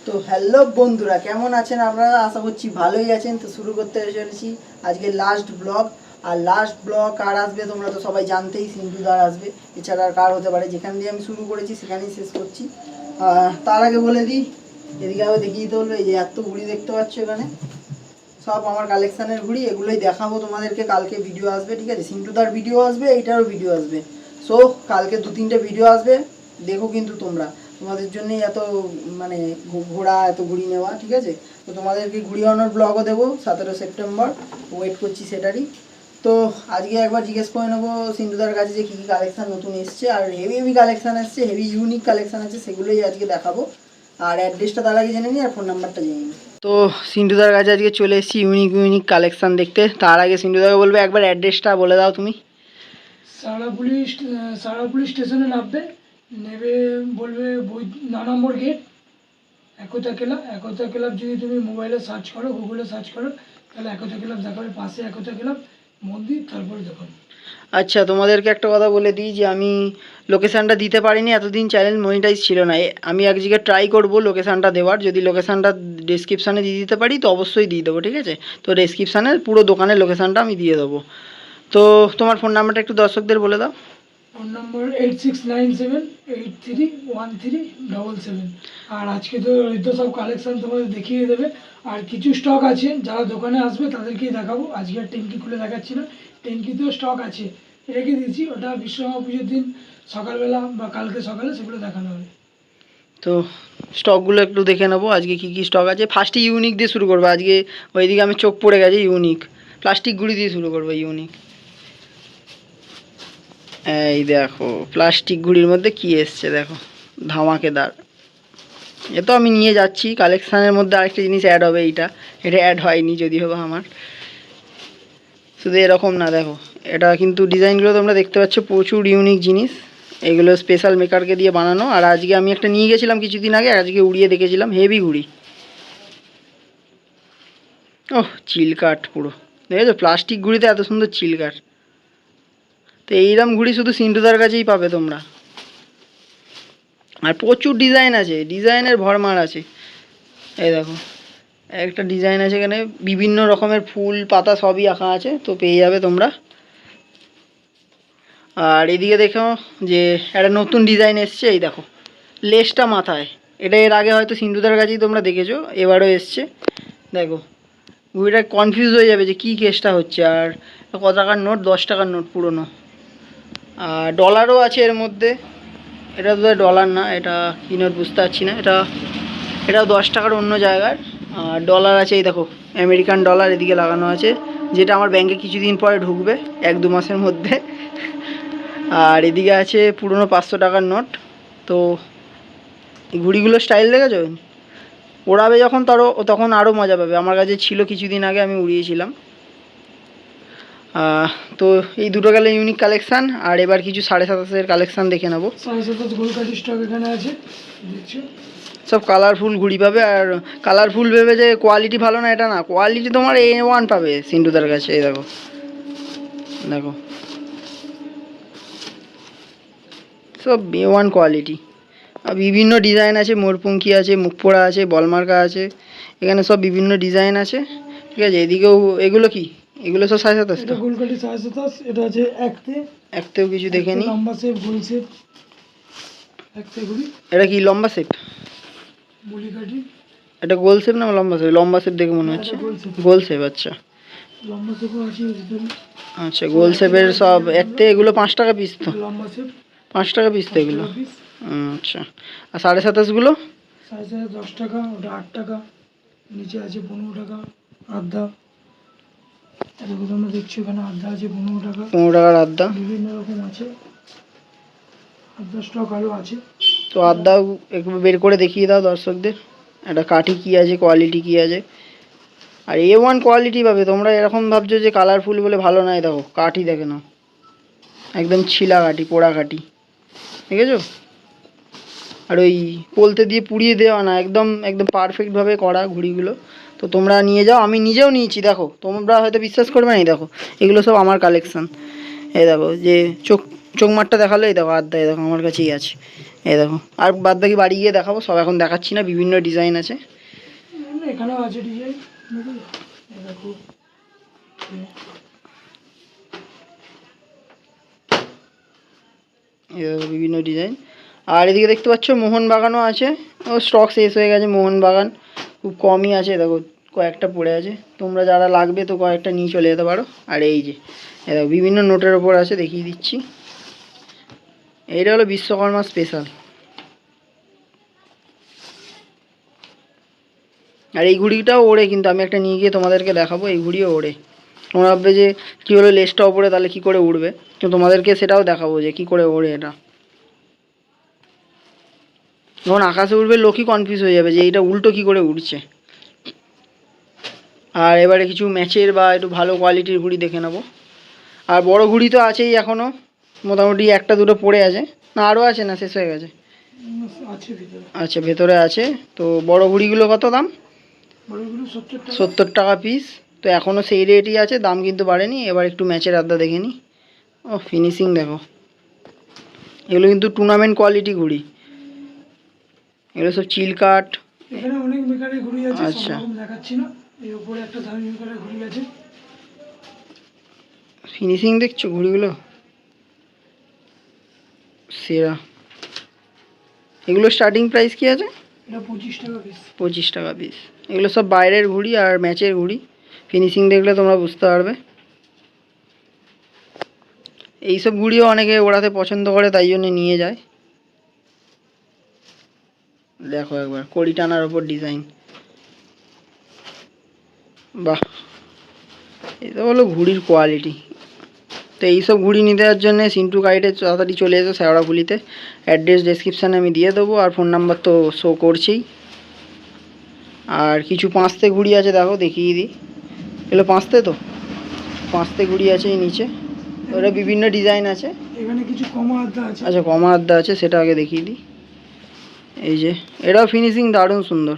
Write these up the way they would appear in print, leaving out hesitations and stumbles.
তো হ্যালো বন্ধুরা, কেমন আছেন আপনারা? আশা করছি ভালোই আছেন। তো শুরু করতে চলেছি আজকে লাস্ট ব্লগ। আর লাস্ট ব্লগ কার আসবে তোমরা তো সবাই জানতেই, সিন্ধুদার আসবে। এছাড়া আর কার হতে পারে? যেখান দিয়ে আমি শুরু করেছি সেখানেই শেষ করছি। তার আগে বলে দিই, এদিকে আগে দেখিয়ে দিতে হলো, এই যে এত ঘুড়ি দেখতে পাচ্ছ এখানে, সব আমার কালেকশানের ঘুড়ি। এগুলোই দেখাবো তোমাদেরকে। কালকে ভিডিও আসবে, ঠিক আছে? সিন্ধুদার ভিডিও আসবে, এইটারও ভিডিও আসবে। সো কালকে 2-3টে ভিডিও আসবে, দেখো কিন্তু তোমরা। তোমাদের জন্যই এত মানে ঘোরা, এত ঘুড়ি নেওয়া, ঠিক আছে? তো তোমাদেরকে ঘুড়ি আনার ব্লগও দেবো 17 সেপ্টেম্বর, ওয়েট করছি সেটারই। তো আজকে একবার জিজ্ঞেস করে নেবো সিন্ধুদার কাছে যে কী কী কালেকশান নতুন এসছে। আর হেভি হেভি কালেকশান এসছে, হেভি ইউনিক কালেকশান আছে, সেগুলোই আজকে দেখাবো। আর অ্যাড্রেসটা তার আগে জেনে নিই, আর ফোন নাম্বারটা জেনে নিই। তো সিন্ধুদার কাছে আজকে চলে এসেছি ইউনিক ইউনিক কালেকশান দেখতে। তার আগে সিন্ধুদাকে বলবে একবার অ্যাড্রেসটা বলে দাও তুমি। সারাপুলি স্টেশনে নামবে, নেবে বলবে 9 নম্বর গেট, একতা ক্লাব। যদি তুমি মোবাইলে সার্চ করো, গুগলে সার্চ করো, তাহলে একতা ক্লাব দেখাবে। পাশে একতা ক্লাব মন্দির, তারপরে দেখাবে। আচ্ছা, তোমাদেরকে একটা কথা বলে দিই যে আমি লোকেশানটা দিতে পারিনি, এতদিন চ্যানেল মনিটাইজ ছিল না। আমি এক জায়গায় ট্রাই করবো লোকেশানটা দেওয়ার। যদি লোকেশানটা ডেসক্রিপশানে দিয়ে দিতে পারি তো অবশ্যই দিয়ে দেবো, ঠিক আছে? তো ডেসক্রিপশানে পুরো দোকানের লোকেশানটা আমি দিয়ে দেবো। তো তোমার ফোন নাম্বারটা একটু দর্শকদের বলে দাও। ফোন নম্বর 8697831377। আর আজকে তো সব কালেকশান তোমাদের দেখিয়ে দেবে। আর কিছু স্টক আছে, যারা দোকানে আসবে তাদেরকেই দেখাবো। আজকে আর ট্যাঙ্কি খুলে দেখাচ্ছি না, ট্যাঙ্কিতেও স্টক আছে, রেখে দিয়েছি। ওটা বিশ্বকর্মা পুজোর দিন সকালবেলা বা কালকে সকালে সেগুলো দেখানো হবে। তো স্টকগুলো একটু দেখে নেবো আজকে কী কী স্টক আছে। ফার্স্টে ইউনিক দিয়ে শুরু করবো আজকে। ওইদিকে আমি চোখ পড়ে গেছে ইউনিক, প্লাস্টিক গুঁড়ি দিয়ে শুরু করবো। ইউনিক, এই দেখো প্লাস্টিক ঘুড়ির মধ্যে কি এসছে দেখো, ধামাকেদার। এ তো আমি নিয়ে যাচ্ছি। কালেকশানের মধ্যে আরেকটা জিনিস অ্যাড হবে, এটা অ্যাড হয়নি যদি হবে আমার। শুধু এরকম না, দেখো এটা কিন্তু ডিজাইনগুলো তোমরা দেখতে পাচ্ছ, প্রচুর ইউনিক জিনিস। এগুলো স্পেশাল মেকারকে দিয়ে বানানো। আর আজকে আমি একটা নিয়ে গেছিলাম কিছুদিন আগে, আজকে উড়িয়ে দেখেছিলাম, হেভি ঘুড়ি। ওহ, চিলকাট পুরো, দেখেছো? প্লাস্টিক ঘুড়িতে এত সুন্দর চিলকাট। তো এইরকম ঘুড়ি শুধু সিন্টুদার কাছেই পাবে তোমরা। আর প্রচুর ডিজাইন আছে, ডিজাইনের ভরমার আছে। এই দেখো একটা ডিজাইন আছে এখানে, বিভিন্ন রকমের ফুল পাতা সবই আঁকা আছে, তো পেয়ে যাবে তোমরা। আর এদিকে দেখো যে একটা নতুন ডিজাইন এসছে, এই দেখো লেসটা মাথায়। এটা এর আগে হয়তো সিন্ধুদার কাছেই তোমরা দেখেছো, এবারও এসছে। দেখো ঘুড়িটা কনফিউজ হয়ে যাবে যে কী কেসটা হচ্ছে। আর কত টাকার নোট? 10 টাকার নোট পুরনো। আর ডলারও আছে এর মধ্যে। এটা তো ডলার না, এটা কী নোট বুঝতে পারছি না। এটাও 10 টাকার অন্য জায়গার। আর ডলার আছে, এই দেখো আমেরিকান ডলার এদিকে লাগানো আছে, যেটা আমার ব্যাংকে কিছুদিন পরে ঢুকবে, 1-2 মাসের মধ্যে। আর এদিকে আছে পুরনো 500 টাকার নোট। তো এই ঘুড়িগুলো স্টাইল দেখেছো? ওড়াবে যখন তখন আরও মজা পাবে। আমার কাছে ছিল কিছুদিন আগে, আমি উড়িয়েছিলাম। তো এই দুটো গেলে ইউনিক কালেকশান। আর এবার কিছু 27,500 কালেকশান দেখে নেবো। 27,500 গোলকাঠি স্টক এখানে আছে, দেখছো? সব কালারফুল ঘুড়ি পাবে। আর কালারফুল ভেবে যে কোয়ালিটি ভালো না, এটা না, কোয়ালিটি তোমার A1 পাবে সিন্টুদার কাছে। এই দেখো, দেখো সব A1 কোয়ালিটি। আর বিভিন্ন ডিজাইন আছে, মোরপুঙ্কি আছে, মুখপোড়া আছে, বলমার্কা আছে, এখানে সব বিভিন্ন ডিজাইন আছে, ঠিক আছে? এদিকেও এগুলো কি? এগুলো সব 27,500। এটা গোলকাঠি 27,500। এটা আছে একতেও কিছু দেখে নি। লম্বা শেপ, গোল শেপ, একতে ঘুড়ি। এটা কি লম্বা শেপ? বুলি কাঠি। এটা গোল শেপ না লম্বা শেপ? লম্বা শেপ দেখে মনে হচ্ছে। গোল শেপ, আচ্ছা। লম্বা শেপও আছে ভিতরে। আচ্ছা, গোল শেপের সব একতে। এগুলো 5 টাকা পিস তো? লম্বা শেপ 5 টাকা পিস তো এগুলো? পিস। আচ্ছা। আর 27,500গুলো? 27,500 10 টাকা, ওটা 8 টাকা। নিচে আছে 15 টাকা আধা। এরকম তোমরা দেখছো এখানে আধা আছে 15 টাকা। 15 টাকার আধা বিভিন্ন রকম আছে, আধা স্টক আরও আছে। তো আধাও একটু বের করে দেখিয়ে দাও দর্শকদের, একটা কাঠি কী আছে, কোয়ালিটি কী আছে। আর A1 কোয়ালিটি পাবে তোমরা। এরকম ভাবছো যে কালারফুল বলে ভালো নয়, দেখো কাঠি দেখে নাও, একদম ছিলা কাঠি, পোড়া কাঠি, দেখেছো? আর ওই পোলতে দিয়ে পুড়িয়ে দেওয়া না, একদম একদম পারফেক্টভাবে করা ঘুড়িগুলো। তো তোমরা নিয়ে যাও, আমি নিজেও নিয়েছি। দেখো তোমরা হয়তো বিশ্বাস করবে না, এই দেখো এগুলো সব আমার কালেকশান। এই দেখো যে চোখমারটা দেখালো, এই দেখো আড্ডা, এই দেখো আমার কাছেই আছে, এই দেখো। আর বাদ বাকি বাড়ি গিয়ে দেখাবো, সব এখন দেখাচ্ছি না, বিভিন্ন ডিজাইন আছে। এখানেও আছে ডিজাইন, দেখো এই দেখো বিভিন্ন ডিজাইন। আর এদিকে দেখতে পাচ্ছ মোহনবাগানও আছে, ও স্টক শেষ হয়ে গেছে, মোহনবাগান খুব কমই আছে, দেখো কয়েকটা পড়ে আছে, তোমরা যারা লাগবে তো কয়েকটা নিয়ে চলে যেতে পারো। আর এই যে দেখো বিভিন্ন নোটের ওপর আছে, দেখিয়ে দিচ্ছি। এইটা হলো বিশ্বকর্মা স্পেশাল। আর এই ঘুড়িটাও ওড়ে, কিন্তু আমি একটা নিয়ে গিয়ে তোমাদেরকে দেখাবো, এই ঘুড়িও ওড়ে। তোমরা ভাববে যে কী হলো লেজটা ওপরে, তাহলে কী করে উড়বে, তো তোমাদেরকে সেটাও দেখাবো যে কী করে ওড়ে এটা। যখন আকাশে উঠবে লোকই কনফিউজ হয়ে যাবে যে এইটা উল্টো কী করে উঠছে। আর এবারে কিছু ম্যাচের বা একটু ভালো কোয়ালিটির ঘুড়ি দেখে নেবো। আর বড় ঘুড়ি তো আছেই এখনও, মোটামুটি একটা দুটো পড়ে আছে, না আরও আছে, না শেষ হয়ে গেছে? আছে ভিতরে। আচ্ছা ভেতরে আছে। তো বড় ঘুড়িগুলো কত দাম? বড়গুলো 70 টাকা। 70 টাকা পিস। তো এখনও সেই রেটই আছে, দাম কিন্তু বাড়েনি। এবার একটু ম্যাচের আড্ডা দেখে নিই। ও ফিনিশিং দেখো, এগুলো কিন্তু টুর্নামেন্ট কোয়ালিটি ঘুড়ি, এগুলো সব চিল কাট। এখানে অনেক মেকারের ঘুড়ি আছে, সব আচ্ছা রকম দেখাচ্ছি না। এই উপরে একটা দামি মেকারের ঘুড়ি আছে। ফিনিশিং দেখছো ঘুড়িগুলো, সেরা। এগুলো স্টার্টিং প্রাইস কি আছে? এটা 25 টাকা পিস। 25 টাকা পিস। এগুলো সব বাইরের ঘুড়ি আর ম্যাচের ঘুড়ি, ফিনিশিং দেখলে তোমরা বুঝতে পারবে। এইসব ঘুড়িও অনেকে ওড়াতে পছন্দ করে, তাই জন্য নিয়ে যায়। দেখো একবার কড়ি টানার ওপর ডিজাইন, বাহ, এটা হলো ঘুড়ির কোয়ালিটি। তো এইসব ঘুড়ি নিতে যাওয়ার জন্য সিন্টু গাইডে তাড়াতাড়ি চলে এসো শেওড়াফুলিতে। অ্যাড্রেস ডেসক্রিপশানে আমি দিয়ে দেবো, আর ফোন নাম্বার তো শো করছেই। আর কিছু পাঁচতে ঘুড়ি আছে, দেখো দেখিয়ে দিই। এগুলো পাঁচতে, তো পাঁচতে ঘুড়ি আছে এই নিচে, ওটা বিভিন্ন ডিজাইন আছে। এখানে কিছু কমা আদা আছে। আচ্ছা কমা আড্ডা আছে, সেটা আগে দেখিয়ে দিই। এই যে এটাও ফিনিশিং দারুণ সুন্দর।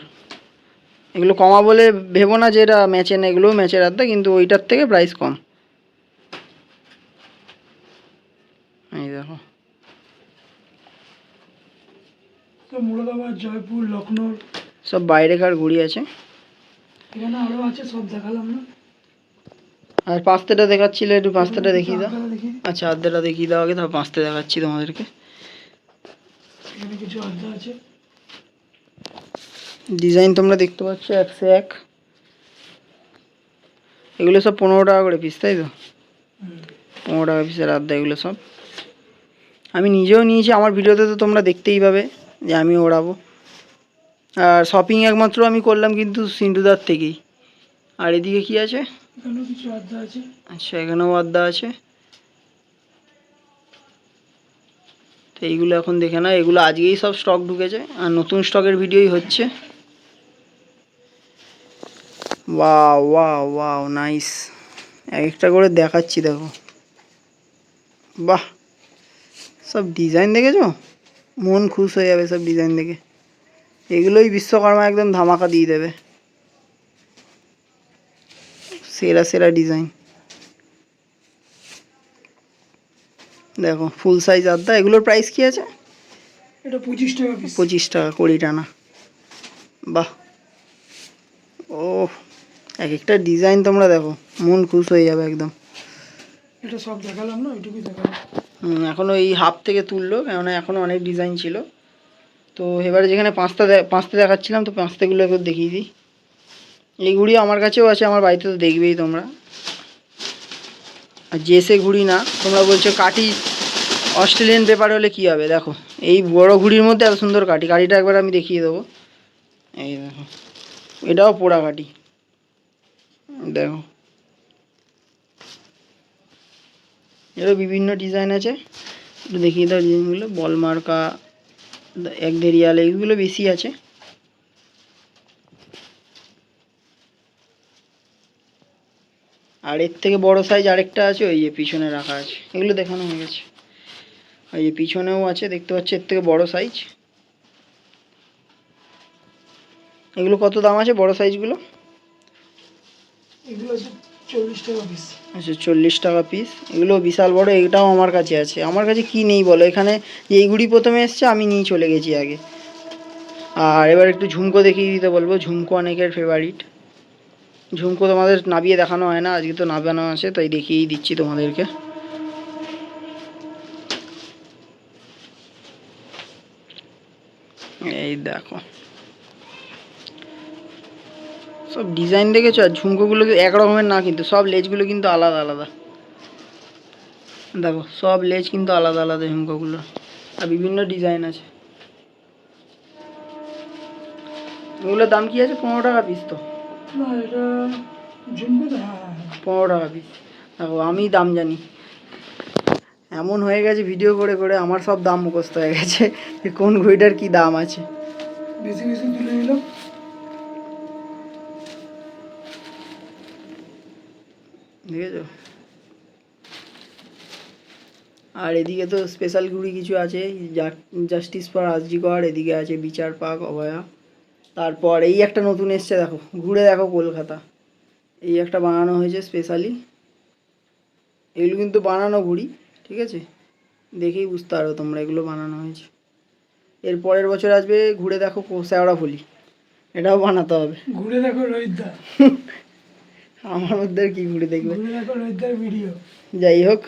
এগুলো কমা বলে ভেবো না যে এটা ম্যাচে না, এগুলোও ম্যাচের আড্ডা, কিন্তু ওইটার থেকে প্রাইস কম। এই দেখো তো মুরাদাবাদ, জয়পুর, লখনৌ, সব বাইরেকার ঘুড়ি আছে। এখানে আরো আছে, সব দেখালাম না। আর পাঁচতেটা দেখাচ্ছিলে, একটু পাঁচতেটা দেখিয়ে দাও। আদাটা দেখি। আচ্ছা আড্ডাটা দেখিয়ে দাও আগে, তারপর পাঁচতে দেখাচ্ছি তোমাদেরকে। এখানে কিছু আদা আছে। ডিজাইন তোমরা দেখতে পাচ্ছ, 101। এগুলো সব 15 টাকা করে পিস, তাই তো? 15 টাকা পিসের আড্ডা এগুলো সব। আমি নিজেও নিয়েছি, আমার ভিডিওতে তো তোমরা দেখতেই পাবে যে আমি ওড়াবো। আর শপিং একমাত্র আমি করলাম কিন্তু সিন্টুদার থেকেই। আর এদিকে কি আছে? এখানেও কিছু আদা আছে। আচ্ছা এখানেও আড্ডা আছে। তো এইগুলো এখন দেখে না, এগুলো আজকেই সব স্টক ঢুকেছে, আর নতুন স্টকের ভিডিওই হচ্ছে। Wow wow wow nice. এক একটা করে দেখাচ্ছি, দেখো বাহ, সব ডিজাইন দেখেছো, মন খুশ হয়ে যাবে সব ডিজাইন দেখে। এগুলোই বিশ্বকর্মা একদম ধামাকা দিয়ে দেবে, সেরা সেরা ডিজাইন। দেখো ফুল সাইজ আড্ডা, এগুলোর প্রাইস কি আছে? এটা 25 টাকা পিস। 25 টাকা 20 টানা। বাহ, ও এক একটা ডিজাইন তোমরা দেখো, মন খুশ হয়ে যাবে একদম। এটা সব দেখালাম না, ওইটুকুই দেখালাম। এখনও এই হাফ থেকে তুললো, কেননা এখনও অনেক ডিজাইন ছিল। তো এবারে যেখানে পাঁচটা দেখাচ্ছিলাম, তো পাঁচটাগুলো একটু দেখিয়ে দিই। এই ঘুড়ি আমার কাছেও আছে, আমার বাড়িতে তো দেখবেই তোমরা। আর জেসে ঘুড়ি না, তোমরা বলছো কাঠি অস্ট্রেলিয়ান পেপার হলে কী হবে, দেখো এই বড় ঘুড়ির মধ্যে এত সুন্দর কাঠি। কাঠিটা একবার আমি দেখিয়ে দেবো, এই দেখো, এটাও পোড়া কাঠি, দেখো এরও বিভিন্ন ডিজাইন আছে, একটু দেখিয়ে দাও ডিজাইনগুলো। বল মার্কা, এক দেরিয়াল, এইগুলো বেশি আছে। আর এর থেকে বড় সাইজ আরেকটা আছে, ওই যে পিছনে রাখা আছে, এগুলো দেখানো হয়ে গেছে। ওই যে পিছনেও আছে, দেখতে পাচ্ছি এর থেকে বড় সাইজ। এগুলো কত দাম আছে বড় সাইজগুলো? এগুলো আছে 40 টাকা পিস। আচ্ছা 40 টাকা পিস, এগুলো বিশাল বড়। এটাও আমার কাছে আছে। আমার কাছে কি নেই বলো, এখানে এই ঘুড়ি প্রথমে এসছে, আমি নিয়ে চলে গেছি আগে। আর এবার একটু ঝুমকো দেখিয়ে দিতে বলবো। ঝুমকো অনেকের ফেভারিট। ঝুমকো তোমাদের নাবিয়ে দেখানো হয় না, আজকে তো নাবানো আছে তাই দেখিয়েই দিচ্ছি তোমাদেরকে। এই দেখো, সব ডিজাইন দেখেছো? আর ঝুমকোগুলো এক রকমের না, কিন্তু সব লেজগুলো কিন্তু আলাদা আলাদা। দেখো সব লেজ কিন্তু আলাদা আলাদা ঝুমকোগুলো, আর বিভিন্ন ডিজাইন আছে। এগুলোর দাম কি আছে? 15 টাকা পিস তো? না এটা ঝুমকো তো, হ্যাঁ 15 টাকা পিস। দেখো আমি দাম জানি, এমন হয়ে গেছে ভিডিও করে করে আমার সব দাম মুখস্থ হয়ে গেছে যে কোন ঘড়িটার কি দাম আছে। বেশি বেশি তুলে নিলাম। দেখেছো? আর এদিকে তো স্পেশাল ঘুড়ি কিছু আছে, জাস্টিস ফর আরজিকর, এদিকে আছে বিচার পাক, অভয়া। তারপর এই একটা নতুন এসছে, দেখো ঘুরে দেখো, কলকাতা। এই একটা বানানো হয়েছে স্পেশালি। এগুলো কিন্তু বানানো ঘুড়ি, ঠিক আছে? দেখেই বুঝতে পারো তোমরা এগুলো বানানো হয়েছে। এর পরের বছর আসবে ঘুরে দেখো শেওড়াফুলি, এটাও বানাতে হবে। ঘুরে দেখো রোহিতদা। আমার মধ্যে আর কি ঘুরে দেখবে। ঘুরে দেখো রোহিতদার ভিডিও। যাই হোক,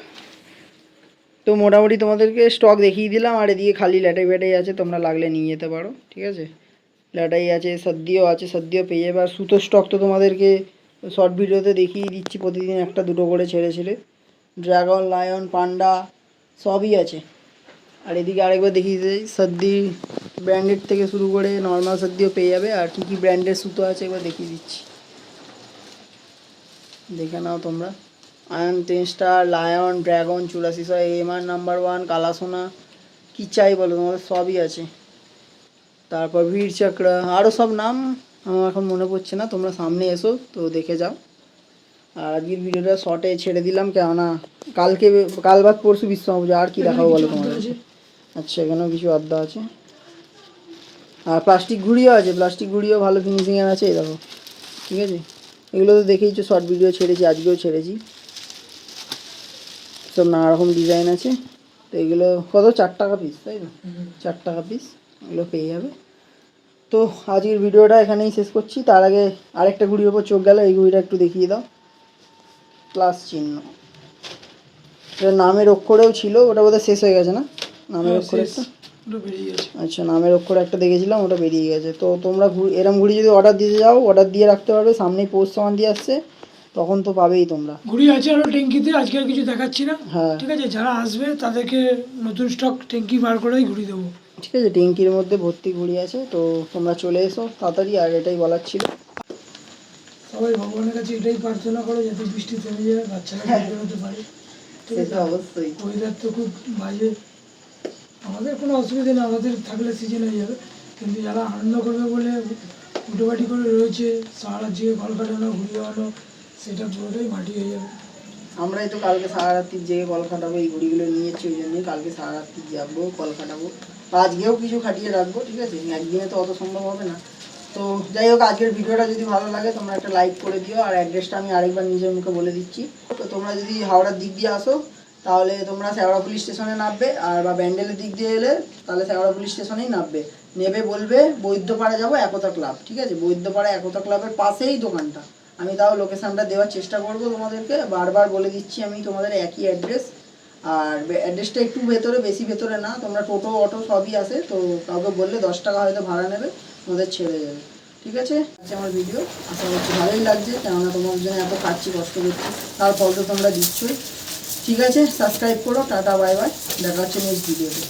তো মোটামুটি তোমাদেরকে স্টক দেখিয়ে দিলাম। আর এদিকে খালি ল্যাটাই ব্যাটাই আছে, তোমরা লাগলে নিয়ে যেতে পারো, ঠিক আছে? ল্যাটাই আছে, সদ্যিও আছে, সদ্যিও পেয়ে যাবে। আর সুতোর স্টক তো তোমাদেরকে শর্ট ভিডিওতে দেখিয়ে দিচ্ছি, প্রতিদিন একটা দুটো করে ছেড়ে ছেড়ে। ড্রাগন, লায়ন, পান্ডা সবই আছে। আর এদিকে আরেকবার দেখিয়ে দিই, সদ্যি ব্র্যান্ডেড থেকে শুরু করে নর্মাল সদ্যিও পেয়ে যাবে। আর কী কী ব্র্যান্ডের সুতো আছে একবার দেখিয়ে দিচ্ছি, দেখে নাও তোমরা। Ion, 10 star, lion, dragon, 8400, MR number 1, Kalasona, কী চাই বলো তোমাদের সবই আছে। তারপর বীর চক্র, আরও সব নাম আমার এখন মনে পড়ছে না, তোমরা সামনে এসো তো দেখে যাও। আর আজকের ভিডিওটা শর্টে ছেড়ে দিলাম, কেননা কাল বাদ পরশু বিশ্বকর্মা পুজো, আর কি দেখাবো বলো তোমাদের। আচ্ছা এখানেও কিছু আড্ডা আছে। আর প্লাস্টিক ঘুড়িও আছে, প্লাস্টিক ঘুড়িও ভালো ফিনিশিংয়ের আছে, এই দেখো, ঠিক আছে? এগুলো তো দেখেইছো, শর্ট ভিডিও ছেড়েছি, আজকেও ছেড়েছি। সব নানা রকম ডিজাইন আছে। তো এগুলো কত? 4 টাকা পিস, তাই না? 4 টাকা পিস এগুলো পেয়ে যাবে। তো আজকের ভিডিওটা এখানেই শেষ করছি। তার আগে আরেকটা ঘুড়ির ওপর চোখ গেল, এই ঘুড়িটা একটু দেখিয়ে দাও। প্লাস চিহ্ন, এটা নামের অক্ষরেও ছিল, ওটা বোধহয় শেষ হয়ে গেছে না? নামের অক্ষরে একটা, আচ্ছা নামের অক্ষরে একটা দেখেছিলাম, ওটা বেরিয়ে গেছে। তো তোমরা এরম ঘুড়ি যদি অর্ডার দিতে যাও, অর্ডার দিয়ে রাখতে পারবে, সামনেই পৌষ সামান দিয়ে আসছে, তখন তো পাবেই তোমরা। ঘুড়ি আছে আরো ট্যাঙ্কিতে, আজকে আর কিছু দেখাচ্ছি না, হ্যাঁ ঠিক আছে? যারা আসবে তাদেরকে নতুন স্টক ট্যাঙ্কি বার করেই ঘুড়ি দেবো, ঠিক আছে? ট্যাঙ্কির মধ্যে ভর্তি ঘুড়ি আছে, তো তোমরা চলে এসো তাড়াতাড়ি। আর এটাই বলার ছিল। সবাই ভগবানের কাছে এটাই প্রার্থনা করো যাতে বৃষ্টি থেমে যায়, বাচ্চারা বের বেরোতে পারে, ঠিক আছে? অবশ্যই। ওয়েদার তো খুব বাজে, আমাদের কোনো অসুবিধা নেই, আমাদের থাকলে সিজন হয়ে যাবে। কিন্তু যারা আনন্দ করবে বলে উটোপাটি করে রয়েছে, সারা রাত জেগে কল কাটানো, ঘুরি আনো, সেটা পুরোটাই মাটি হয়ে যাবে। আমরাই তো কালকে সারা রাত্রির জেগে কল খাটাবো, এই ঘুড়িগুলো নিয়েছি ওই জন্যই কালকে সারা রাত্রি যাবো, কল খাটাবো। আজকেও কিছু খাটিয়ে রাখবো, ঠিক আছে? একদিনে তো অত সম্ভব হবে না। তো যাই হোক, আজকের ভিডিওটা যদি ভালো লাগে তোমরা একটা লাইক করে দিও। আর অ্যাড্রেসটা আমি আরেকবার নিজের মুখে বলে দিচ্ছি। তো তোমরা যদি হাওড়ার দিক দিয়ে আসো তাহলে তোমরা শেওড়াফুলি স্টেশনে নামবে, আর বা ব্যান্ডেলের দিক দিয়ে এলে তাহলে শেওড়াফুলি স্টেশনেই নামবে। নেবে বলবে বৈদ্যপাড়া যাবো একতা ক্লাব, ঠিক আছে? বৈদ্যপাড়া একতা ক্লাবের পাশেই দোকানটা। আমি তাও লোকেশানটা দেওয়ার চেষ্টা করবো তোমাদেরকে, বারবার বলে দিচ্ছি আমি তোমাদের একই অ্যাড্রেস। আর অ্যাড্রেসটা একটু ভেতরে, বেশি ভেতরে না। তোমরা টোটো অটো সবই আসে, তো কাউকে বললে 10 টাকা হয়তো ভাড়া নেবে, তোমাদের ছেড়ে যাবে, ঠিক আছে? আচ্ছা আমার ভিডিও আশা করছি ভালোই লাগছে, কেননা তোমার জন্য এত খাচ্ছি, কষ্ট করছি, তার ফল তো তোমরা দিচ্ছই। ঠিক আছে, সাবস্ক্রাইব করো। টাটা, বাই বাই, দেখা হচ্ছে নেক্সট ভিডিওতে।